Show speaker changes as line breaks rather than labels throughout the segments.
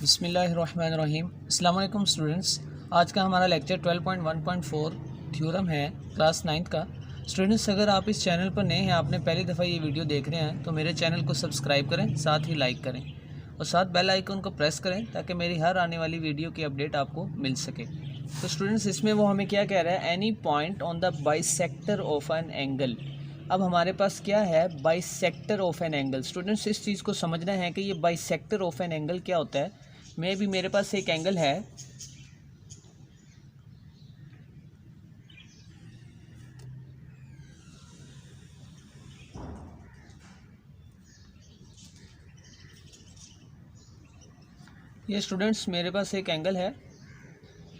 बिस्मिल्लाहिर्रहमानिर्रहीम। अस्सलाम वालेकुम स्टूडेंट्स। आज का हमारा लेक्चर 12.1.4 थ्योरम है क्लास 9 का। स्टूडेंट्स, अगर आप इस चैनल पर नए हैं, आपने पहली दफ़ा ये वीडियो देख रहे हैं, तो मेरे चैनल को सब्सक्राइब करें, साथ ही लाइक करें और साथ बेल आइकन को प्रेस करें ताकि मेरी हर आने वाली वीडियो की अपडेट आपको मिल सके। तो स्टूडेंट्स, इसमें वो हमें क्या कह रहा है, any point on the bisector of an angle. अब हमारे पास क्या है, bisector of an angle. Students, इस चीज़ को समझना है कि ये बाइसेक्टर ऑफ एन एंगल क्या होता है। मे भी मेरे पास एक एंगल है, ये स्टूडेंट्स मेरे पास एक एंगल है,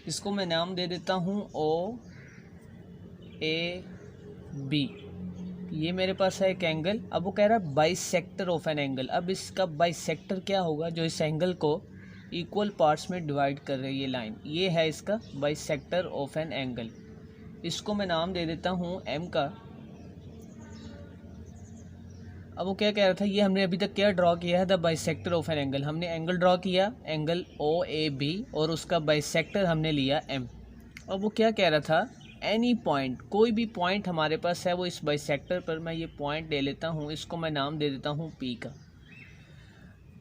इसको मैं नाम दे देता हूँ ओ ए बी। ये मेरे पास है एक एंगल। अब वो कह रहा है बाइसेक्टर ऑफ एन एंगल। अब इसका बाइसेक्टर क्या होगा, जो इस एंगल को इक्वल पार्ट्स में डिवाइड कर रही है ये लाइन, ये है इसका बाइसेक्टर ऑफ एन एंगल। इसको मैं नाम दे देता हूँ एम का। अब वो क्या कह रहा था, ये हमने अभी तक क्या ड्रॉ किया है, the bisector of an angle. हमने एंगल ड्रॉ किया, एंगल ओ ए बी, और उसका बाइसेक्टर हमने लिया एम। अब वो क्या कह रहा था, एनी पॉइंट, कोई भी पॉइंट हमारे पास है वो इस बाइसेक्टर पर, मैं ये पॉइंट ले लेता हूँ, इसको मैं नाम दे देता हूँ पी का।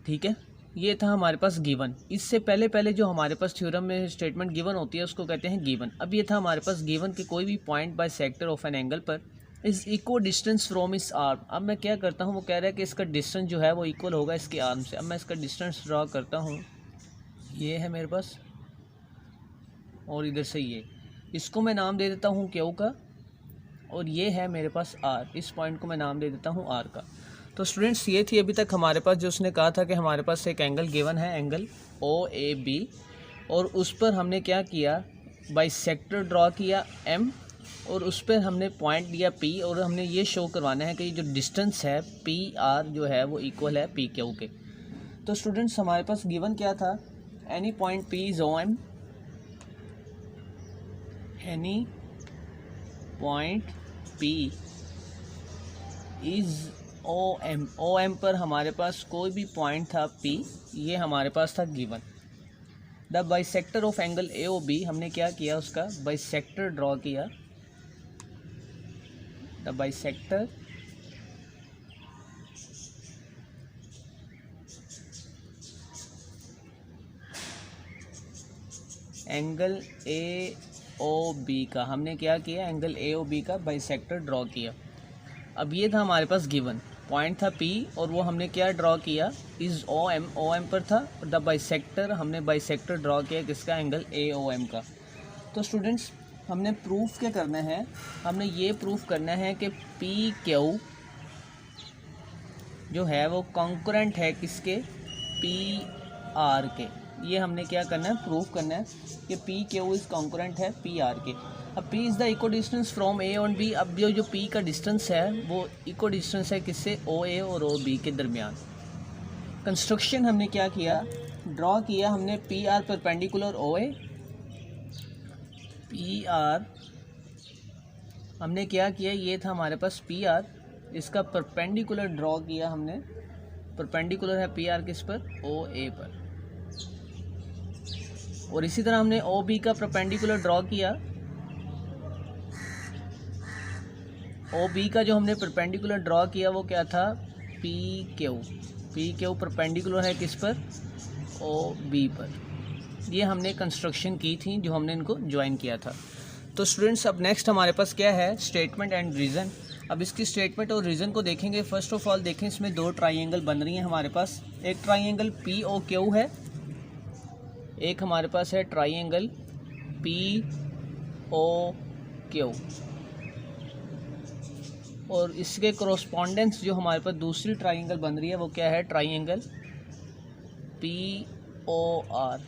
ठीक है, ये था हमारे पास गिवन। इससे पहले जो हमारे पास थ्योरम में स्टेटमेंट गिवन होती है उसको कहते हैं गिवन। अब ये था हमारे पास गिवन कि कोई भी point bisector of an angle पर इज इक्वल डिस्टेंस फ्रॉम इस आर्म। अब मैं क्या करता हूँ, वो कह रहा है कि इसका डिस्टेंस जो है वो इक्वल होगा इसके आर्म से। अब मैं इसका डिस्टेंस ड्रॉ करता हूँ, ये है मेरे पास, और इधर से ये, इसको मैं नाम दे देता हूँ क्यू का, और ये है मेरे पास आर। इस पॉइंट को मैं नाम दे देता हूँ आर का। तो स्टूडेंट्स, ये थी अभी तक हमारे पास जो उसने कहा था कि हमारे पास एक एंगल गिवन है, एंगल ओ ए बी, और उस पर हमने क्या किया, बाइसेक्टर ड्रॉ किया एम, और उस पर हमने पॉइंट दिया पी, और हमने ये शो करवाना है कि जो डिस्टेंस है पी आर जो है वो इक्वल है पी क्यू के। तो स्टूडेंट्स, हमारे पास गिवन क्या था, any point P is O M, any point P is O M. O M पर हमारे पास कोई भी पॉइंट था पी, ये हमारे पास था given. The bisector of angle A O B, हमने क्या किया, उसका बाइसेक्टर ड्रॉ किया, the bisector angle A O B का, हमने क्या किया, एंगल ए ओ बी का बाइसेक्टर ड्रॉ किया। अब ये था हमारे पास गिवन, पॉइंट था पी, और वो हमने क्या ड्रॉ किया, इज ओ एम पर था, और द बाइसेक्टर, हमने बाइसेक्टर ड्रॉ किया किसका, एंगल ए ओ एम का। तो स्टूडेंट्स, हमने प्रूफ क्या करना है, हमने ये प्रूफ करना है कि पी क्यू जो है वो कॉन्करेंट है किसके, पी आर के। ये हमने क्या करना है, प्रूफ करना है कि पी क्यू इज कॉन्करेंट है पी आर के। अब P is the equal distance from A और बी। अब जो P का डिस्टेंस है वो इक्वल डिस्टेंस है किससे, ओ ए और ओ बी के दरमियान। कंस्ट्रक्शन हमने क्या किया, ड्रॉ किया हमने पी आर परपेंडिकुलर ओ ए, पी आर हमने क्या किया, ये था हमारे पास पी आर, इसका परपेंडिकुलर ड्रॉ किया हमने, परपेंडिकुलर है पी आर किस पर, ओ ए पर। और इसी तरह हमने ओ बी का परपेंडिकुलर ड्रॉ किया, ओ बी का जो हमने परपेंडिकुलर ड्रॉ किया वो क्या था, पी क्यू परपेंडिकुलर है किस पर, ओ बी पर। ये हमने कंस्ट्रक्शन की थी जो हमने इनको ज्वाइन किया था। तो स्टूडेंट्स, अब नेक्स्ट हमारे पास क्या है, स्टेटमेंट एंड रीज़न। अब इसकी स्टेटमेंट और रीज़न को देखेंगे। फर्स्ट ऑफ ऑल देखें, इसमें दो ट्राइंगल बन रही हैं हमारे पास। एक ट्राइंगल पी ओ क्यू है, एक हमारे पास है ट्राइंगल पी ओ क्यू, और इसके कोरोस्पोंडेंस जो हमारे पास दूसरी ट्राइंगल बन रही है वो क्या है, ट्राइंगल पी ओ आर।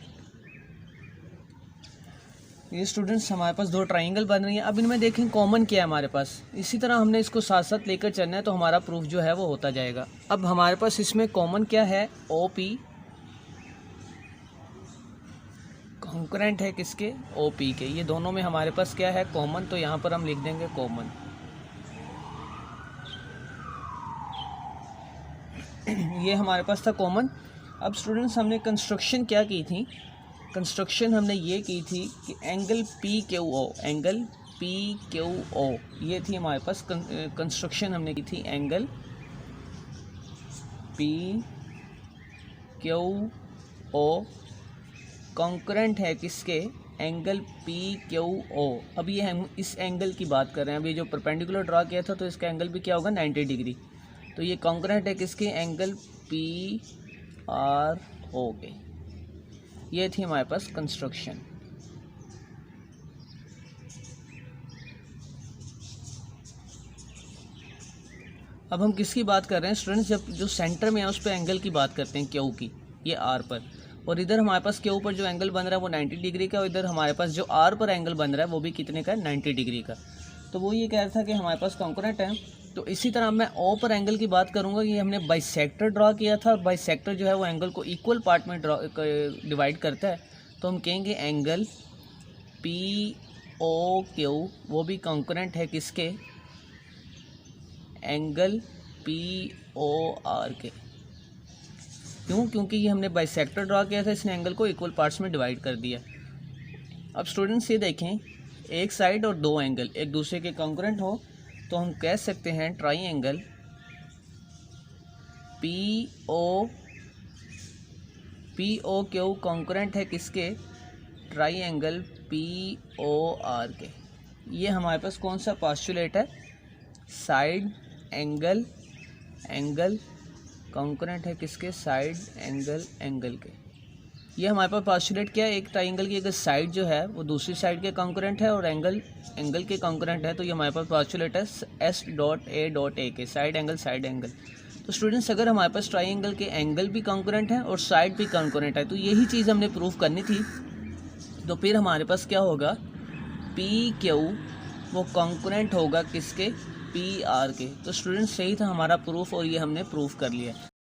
ये स्टूडेंट्स हमारे पास दो ट्राइंगल बन रही हैं। अब इनमें देखें कॉमन क्या है हमारे पास, इसी तरह हमने इसको साथ साथ लेकर चलना है तो हमारा प्रूफ जो है वो होता जाएगा। अब हमारे पास इसमें कॉमन क्या है, ओ पी कॉन्करेंट है किसके, ओ पी के। ये दोनों में हमारे पास क्या है, कॉमन, तो यहाँ पर हम लिख देंगे कॉमन। ये हमारे पास था कॉमन। अब स्टूडेंट्स हमने कंस्ट्रक्शन क्या की थी, कंस्ट्रक्शन हमने ये की थी कि angle P Q O, angle P Q O, ये थी हमारे पास कंस्ट्रक्शन हमने की थी, angle P Q O congruent है किसके, एंगल पी क्यू ओ। अब ये हम इस एंगल की बात कर रहे हैं, अभी जो परपेंडिकुलर ड्रा किया था तो इसका एंगल भी क्या होगा 90 डिग्री, तो ये कॉन्करेंट है किसके, एंगल पी आर ओ के। ये थी हमारे पास कंस्ट्रक्शन। अब हम किसकी बात कर रहे हैं स्टूडेंट्स, जब जो सेंटर में है उस पर एंगल की बात करते हैं क्यू की, ये आर पर, और इधर हमारे पास क्यू पर जो एंगल बन रहा है वो 90 डिग्री का, और इधर हमारे पास जो आर पर एंगल बन रहा है वो भी कितने का है, 90 डिग्री का। तो वो ये कह रहा था कि हमारे पास कॉन्करेंट है। तो इसी तरह मैं ओ पर एंगल की बात करूँगा कि हमने बाइसेक्टर ड्रा किया था, और बाइसेक्टर जो है वो एंगल को इक्वल पार्ट में डिवाइड करता है, तो हम कहेंगे एंगल पी ओ क्यू वो भी कॉन्करेंट है किसके, एंगल पी ओ आर के। क्यों, क्योंकि ये हमने बाइसेक्टर ड्रा किया था, इसने एंगल को इक्वल पार्ट्स में डिवाइड कर दिया। अब स्टूडेंट्स ये देखें, एक साइड और दो एंगल एक दूसरे के कॉन्करेंट हो तो हम कह सकते हैं triangle P O Q congruent है किसके, ट्राइंगल पी ओ आर के। ये हमारे पास कौन सा पोस्टुलेट है, साइड एंगल कॉन्करेंट है किसके, साइड एंगल के। ये हमारे पास पोस्टुलेट क्या है, एक ट्राइंगल की अगर साइड जो है वो दूसरी साइड के कॉन्करेंट है और एंगल के कॉन्करेंट है, तो ये हमारे पास पोस्टुलेट है एस डॉट ए के, साइड एंगल। तो स्टूडेंट्स अगर हमारे पास ट्राइंगल के एंगल भी कॉन्करेंट है और साइड भी कॉन्करेंट है, तो यही चीज़ हमने प्रूफ करनी थी। तो फिर हमारे पास क्या होगा, पी क्यू वो कॉन्करेंट होगा किसके, पी आर के। तो स्टूडेंट्स सही था हमारा प्रूफ और ये हमने प्रूफ कर लिया।